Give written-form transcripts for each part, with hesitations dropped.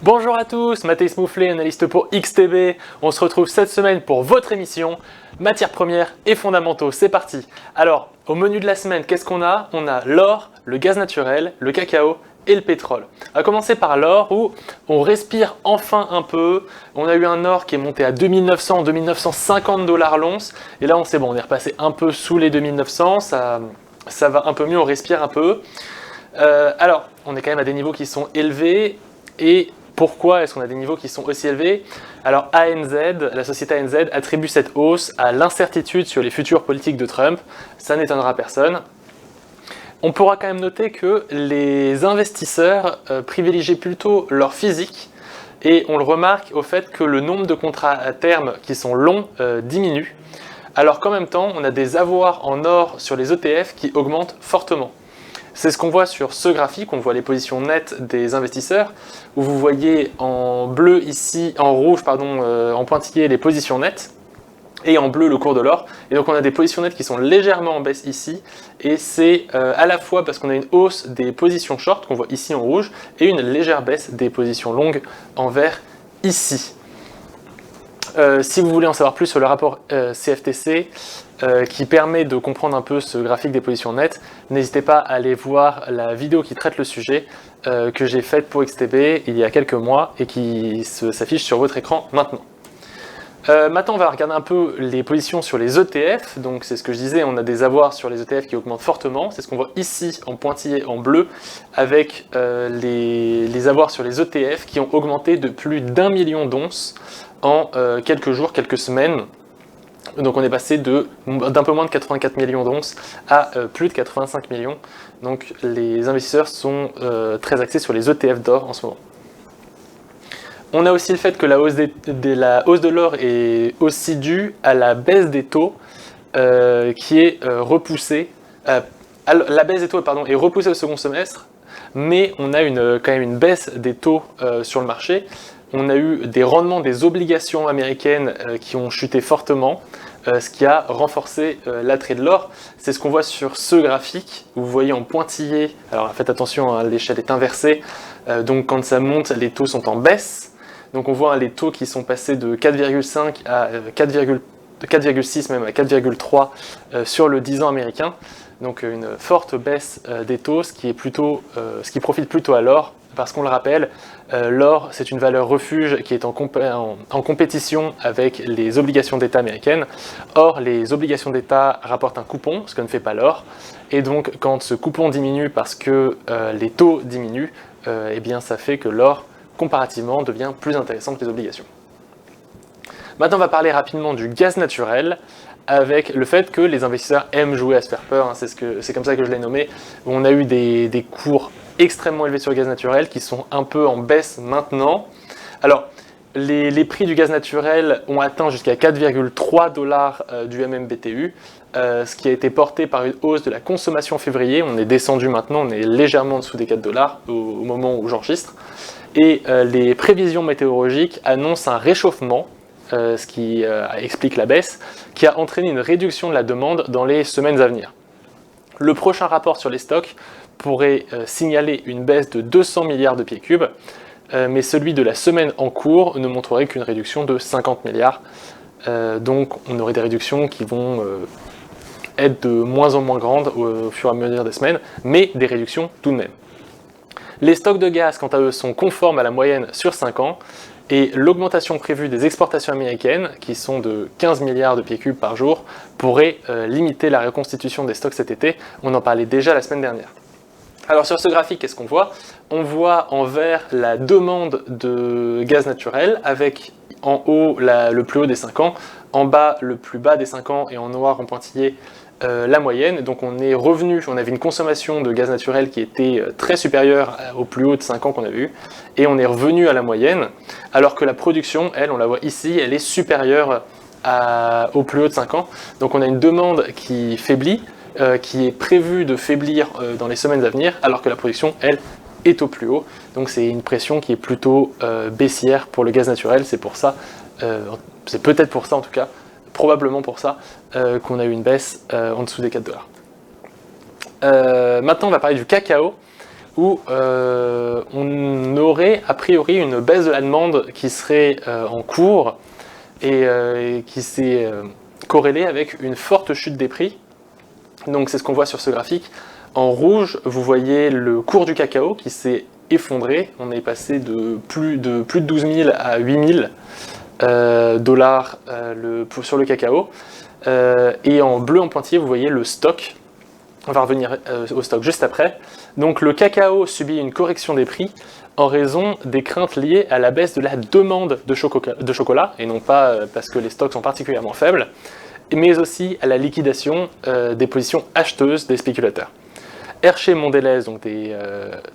Bonjour à tous, Mathéis Mouflet, analyste pour XTB. On se retrouve cette semaine pour votre émission Matières premières et fondamentaux. C'est parti. Alors, au menu de la semaine, qu'est-ce qu'on a? On a l'or, le gaz naturel, le cacao et le pétrole. On va commencer par l'or où on respire enfin un peu. On a eu un or qui est monté à 2900, 2950 $ l'once. Et là, c'est bon, on est repassé un peu sous les 2900. Ça va un peu mieux, on respire un peu. Alors, on est quand même à des niveaux qui sont élevés. Et pourquoi est-ce qu'on a des niveaux qui sont aussi élevés? Alors ANZ, la société ANZ attribue cette hausse à l'incertitude sur les futures politiques de Trump. Ça n'étonnera personne. On pourra quand même noter que les investisseurs privilégient plutôt leur physique et on le remarque au fait que le nombre de contrats à terme qui sont longs diminue, alors qu'en même temps on a des avoirs en or sur les ETF qui augmentent fortement. C'est ce qu'on voit sur ce graphique, on voit les positions nettes des investisseurs, où vous voyez en bleu ici, en rouge pardon, en pointillé les positions nettes, et en bleu le cours de l'or. Et donc on a des positions nettes qui sont légèrement en baisse ici, et c'est à la fois parce qu'on a une hausse des positions short, qu'on voit ici en rouge, et une légère baisse des positions longues en vert ici. Si vous voulez en savoir plus sur le rapport CFTC, qui permet de comprendre un peu ce graphique des positions nettes, n'hésitez pas à aller voir la vidéo qui traite le sujet que j'ai faite pour XTB il y a quelques mois et qui s'affiche sur votre écran maintenant. Maintenant, on va regarder un peu les positions sur les ETF. Donc, c'est ce que je disais, on a des avoirs sur les ETF qui augmentent fortement. C'est ce qu'on voit ici en pointillé en bleu avec les avoirs sur les ETF qui ont augmenté de plus d'1 million d'onces en quelques jours, quelques semaines. Donc on est passé d'un peu moins de 84 millions d'onces à plus de 85 millions. Donc les investisseurs sont très axés sur les ETF d'or en ce moment. On a aussi le fait que la hausse de l'or est aussi due à la baisse des taux qui est repoussée. La baisse des taux est repoussée au second semestre, mais on a quand même une baisse des taux sur le marché. On a eu des rendements des obligations américaines qui ont chuté fortement, ce qui a renforcé l'attrait de l'or. C'est ce qu'on voit sur ce graphique, où vous voyez en pointillé, alors faites attention, hein, l'échelle est inversée, donc quand ça monte, les taux sont en baisse. Donc on voit les taux qui sont passés de 4,5 à 4,6 même à 4,3 sur le 10 ans américain. Donc une forte baisse des taux, ce qui profite plutôt à l'or. Parce qu'on le rappelle, l'or c'est une valeur refuge qui est en compétition avec les obligations d'État américaines. Or, les obligations d'État rapportent un coupon, ce que ne fait pas l'or. Et donc, quand ce coupon diminue parce que les taux diminuent, eh bien, ça fait que l'or, comparativement, devient plus intéressant que les obligations. Maintenant, on va parler rapidement du gaz naturel, avec le fait que les investisseurs aiment jouer à se faire peur, hein, c'est comme ça que je l'ai nommé. On a eu des cours extrêmement élevés sur le gaz naturel qui sont un peu en baisse maintenant. Alors, les prix du gaz naturel ont atteint jusqu'à 4,3 $ du MMBTU, ce qui a été porté par une hausse de la consommation en février. On est descendu maintenant, on est légèrement en dessous des 4 $ au moment où j'enregistre. Et les prévisions météorologiques annoncent un réchauffement, ce qui explique la baisse, qui a entraîné une réduction de la demande dans les semaines à venir. Le prochain rapport sur les stocks pourrait signaler une baisse de 200 milliards de pieds cubes, mais celui de la semaine en cours ne montrerait qu'une réduction de 50 milliards. Donc on aurait des réductions qui vont être de moins en moins grandes au fur et à mesure des semaines, mais des réductions tout de même. Les stocks de gaz, quant à eux, sont conformes à la moyenne sur 5 ans, et l'augmentation prévue des exportations américaines, qui sont de 15 milliards de pieds cubes par jour, pourrait limiter la reconstitution des stocks cet été. On en parlait déjà la semaine dernière. Alors sur ce graphique, qu'est-ce qu'on voit? On voit en vert la demande de gaz naturel, avec en haut le plus haut des 5 ans, en bas le plus bas des 5 ans, et en noir en pointillé la moyenne. Donc on est revenu, on avait une consommation de gaz naturel qui était très supérieure au plus haut de 5 ans qu'on avait eu, et on est revenu à la moyenne, alors que la production, elle, on la voit ici, elle est supérieure au plus haut de 5 ans. Donc on a une demande qui faiblit, qui est prévue de faiblir dans les semaines à venir, alors que la production, elle, est au plus haut. Donc c'est une pression qui est plutôt baissière pour le gaz naturel. C'est pour ça, c'est peut-être pour ça en tout cas, probablement pour ça, qu'on a eu une baisse en dessous des 4 $. Maintenant, on va parler du cacao, où on aurait a priori une baisse de la demande qui serait en cours et qui s'est corrélée avec une forte chute des prix. Donc c'est ce qu'on voit sur ce graphique. En rouge, vous voyez le cours du cacao qui s'est effondré. On est passé de plus de 12 000 à 8 000 dollars sur le cacao. Et en bleu en pointillé, vous voyez le stock. On va revenir au stock juste après. Donc le cacao subit une correction des prix en raison des craintes liées à la baisse de la demande de chocolat, et non pas parce que les stocks sont particulièrement faibles, mais aussi à la liquidation des positions acheteuses des spéculateurs. Hershey Mondelez, donc des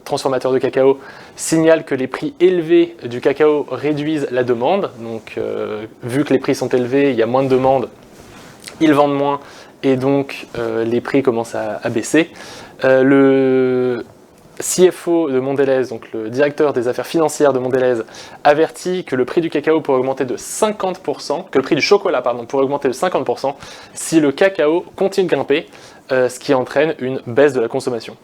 transformateurs de cacao, signale que les prix élevés du cacao réduisent la demande. Donc vu que les prix sont élevés, il y a moins de demande, ils vendent moins, et donc les prix commencent à baisser. Le CFO de Mondelez, donc le directeur des affaires financières de Mondelez, avertit que le prix du cacao pourrait augmenter de 50%, que le prix du chocolat, pourrait augmenter de 50% si le cacao continue de grimper, ce qui entraîne une baisse de la consommation.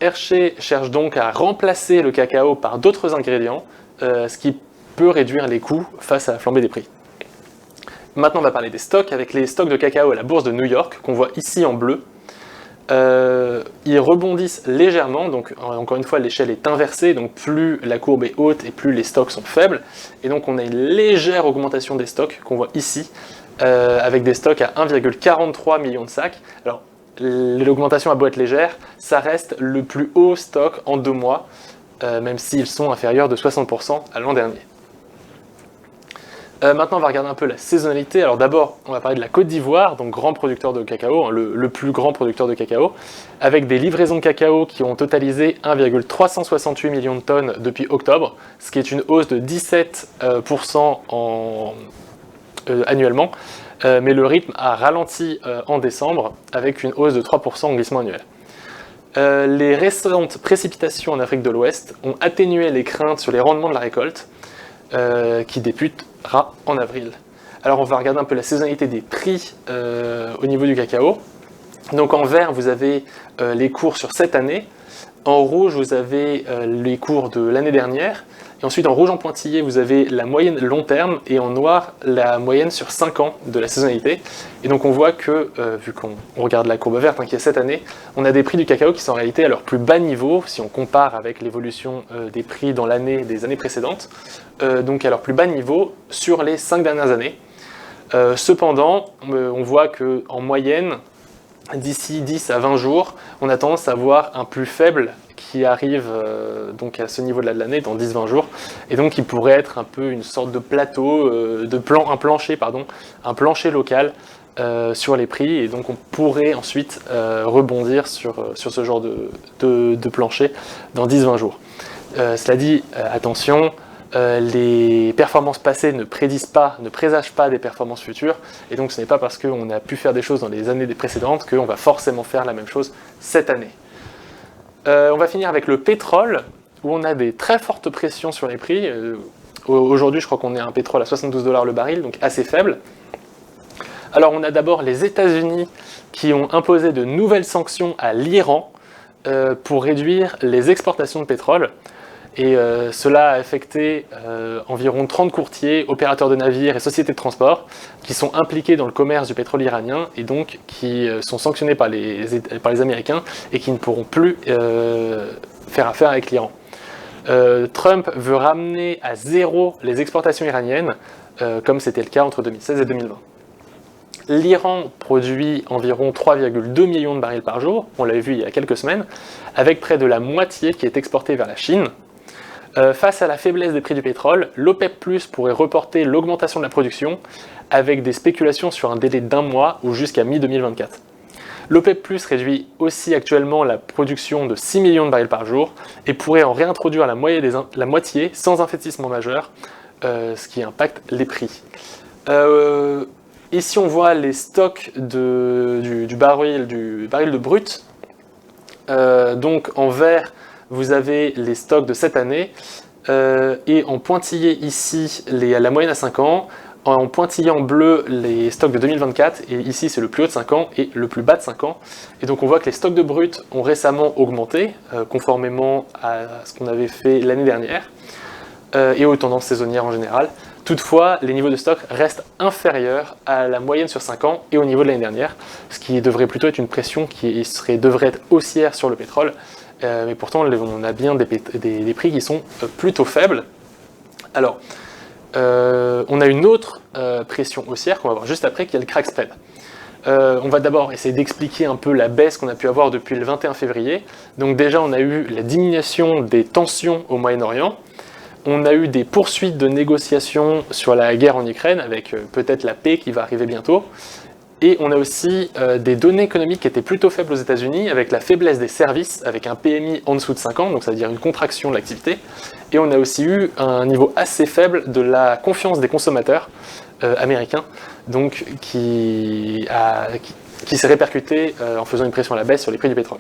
Hershey cherche donc à remplacer le cacao par d'autres ingrédients, ce qui peut réduire les coûts face à la flambée des prix. Maintenant, on va parler des stocks, avec les stocks de cacao à la bourse de New York, qu'on voit ici en bleu. Ils rebondissent légèrement, donc encore une fois l'échelle est inversée, donc plus la courbe est haute et plus les stocks sont faibles, et donc on a une légère augmentation des stocks qu'on voit ici, avec des stocks à 1,43 million de sacs. Alors l'augmentation a beau être légère, ça reste le plus haut stock en 2 mois, même s'ils sont inférieurs de 60% à l'an dernier. Maintenant, on va regarder un peu la saisonnalité. Alors d'abord, on va parler de la Côte d'Ivoire, donc grand producteur de cacao, hein, le plus grand producteur de cacao, avec des livraisons de cacao qui ont totalisé 1,368 millions de tonnes depuis octobre, ce qui est une hausse de 17% annuellement, mais le rythme a ralenti en décembre, avec une hausse de 3% en glissement annuel. Les récentes précipitations en Afrique de l'Ouest ont atténué les craintes sur les rendements de la récolte, qui débutera en avril. Alors on va regarder un peu la saisonnalité des prix au niveau du cacao. Donc en vert, vous avez les cours sur cette année. En rouge, vous avez les cours de l'année dernière. Et ensuite, en rouge en pointillé, vous avez la moyenne long terme. Et en noir, la moyenne sur 5 ans de la saisonnalité. Et donc on voit que, vu qu'on regarde la courbe verte, hein, qui est cette année, on a des prix du cacao qui sont en réalité à leur plus bas niveau, si on compare avec l'évolution des prix dans l'année des années précédentes. Donc à leur plus bas niveau sur les 5 dernières années. Cependant, on voit qu'en moyenne, d'ici 10 à 20 jours, on a tendance à voir un plus faible qui arrive donc à ce niveau de l'année dans 10-20 jours, et donc il pourrait être un peu une sorte de plateau, un plancher local sur les prix, et donc on pourrait ensuite rebondir sur ce genre de plancher dans 10-20 jours. Cela dit, attention, les performances passées ne présagent pas des performances futures, et donc ce n'est pas parce qu'on a pu faire des choses dans les années précédentes qu'on va forcément faire la même chose cette année. On va finir avec le pétrole, où on a des très fortes pressions sur les prix. Aujourd'hui, je crois qu'on est à un pétrole à 72 $ le baril, donc assez faible. Alors on a d'abord les États-Unis qui ont imposé de nouvelles sanctions à l'Iran pour réduire les exportations de pétrole. Et cela a affecté environ 30 courtiers, opérateurs de navires et sociétés de transport qui sont impliqués dans le commerce du pétrole iranien et donc qui sont sanctionnés par les Américains et qui ne pourront plus faire affaire avec l'Iran. Trump veut ramener à zéro les exportations iraniennes, comme c'était le cas entre 2016 et 2020. L'Iran produit environ 3,2 millions de barils par jour, on l'avait vu il y a quelques semaines, avec près de la moitié qui est exportée vers la Chine. Face à la faiblesse des prix du pétrole, l'OPEP+ pourrait reporter l'augmentation de la production avec des spéculations sur un délai d'1 mois ou jusqu'à mi-2024. L'OPEP+ réduit aussi actuellement la production de 6 millions de barils par jour et pourrait en réintroduire la moitié sans investissement majeur, ce qui impacte les prix. Ici on voit les stocks du baril de brut. Donc en vert, vous avez les stocks de cette année, et en pointillé ici la moyenne à 5 ans. en pointillé en bleu les stocks de 2024, et ici c'est le plus haut de 5 ans et le plus bas de 5 ans. Et donc on voit que les stocks de brut ont récemment augmenté, conformément à ce qu'on avait fait l'année dernière, et aux tendances saisonnières en général. Toutefois, les niveaux de stock restent inférieurs à la moyenne sur 5 ans et au niveau de l'année dernière, ce qui devrait plutôt être une pression qui devrait être haussière sur le pétrole, mais pourtant on a bien des prix qui sont plutôt faibles. Alors, on a une autre pression haussière qu'on va voir juste après, qui est le crack spread. On va d'abord essayer d'expliquer un peu la baisse qu'on a pu avoir depuis le 21 février. Donc déjà, on a eu la diminution des tensions au Moyen-Orient. On a eu des poursuites de négociations sur la guerre en Ukraine, avec peut-être la paix qui va arriver bientôt. Et on a aussi des données économiques qui étaient plutôt faibles aux États-Unis, avec la faiblesse des services, avec un PMI en dessous de 50, donc ça veut dire une contraction de l'activité. Et on a aussi eu un niveau assez faible de la confiance des consommateurs américains, donc qui s'est répercuté en faisant une pression à la baisse sur les prix du pétrole.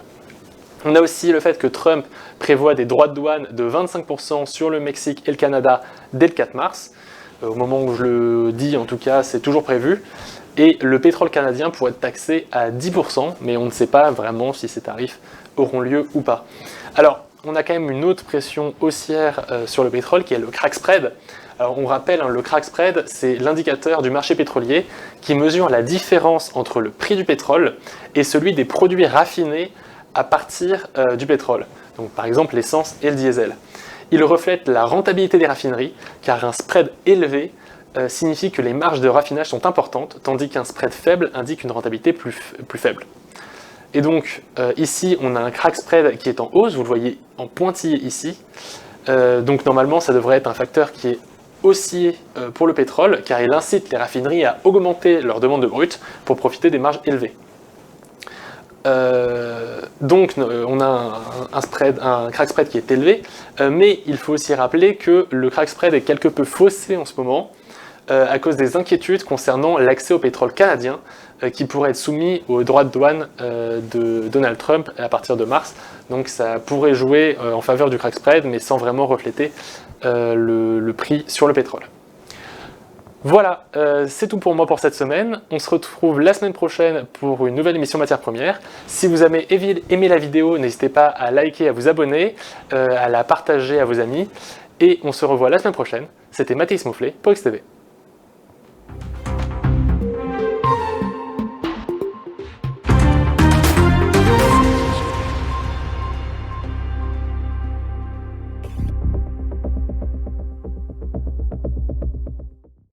On a aussi le fait que Trump prévoit des droits de douane de 25% sur le Mexique et le Canada dès le 4 mars. Au moment où je le dis, en tout cas, c'est toujours prévu. Et le pétrole canadien pourrait être taxé à 10%, mais on ne sait pas vraiment si ces tarifs auront lieu ou pas. Alors, on a quand même une autre pression haussière sur le pétrole, qui est le crack spread. Alors, on rappelle, le crack spread, c'est l'indicateur du marché pétrolier qui mesure la différence entre le prix du pétrole et celui des produits raffinés à partir du pétrole, donc par exemple l'essence et le diesel. Il reflète la rentabilité des raffineries, car un spread élevé signifie que les marges de raffinage sont importantes, tandis qu'un spread faible indique une rentabilité plus faible. Et donc ici on a un crack spread qui est en hausse, vous le voyez en pointillé ici, donc normalement ça devrait être un facteur qui est haussier pour le pétrole, car il incite les raffineries à augmenter leur demande de brut pour profiter des marges élevées. Donc on a un crack spread qui est élevé, mais il faut aussi rappeler que le crack spread est quelque peu faussé en ce moment à cause des inquiétudes concernant l'accès au pétrole canadien qui pourrait être soumis aux droits de douane de Donald Trump à partir de mars. Donc ça pourrait jouer en faveur du crack spread, mais sans vraiment refléter le prix sur le pétrole. Voilà, c'est tout pour moi pour cette semaine. On se retrouve la semaine prochaine pour une nouvelle émission Matières Premières. Si vous avez aimé la vidéo, n'hésitez pas à liker, à vous abonner, à la partager à vos amis. Et on se revoit la semaine prochaine. C'était Mathis Mouflet pour XTV.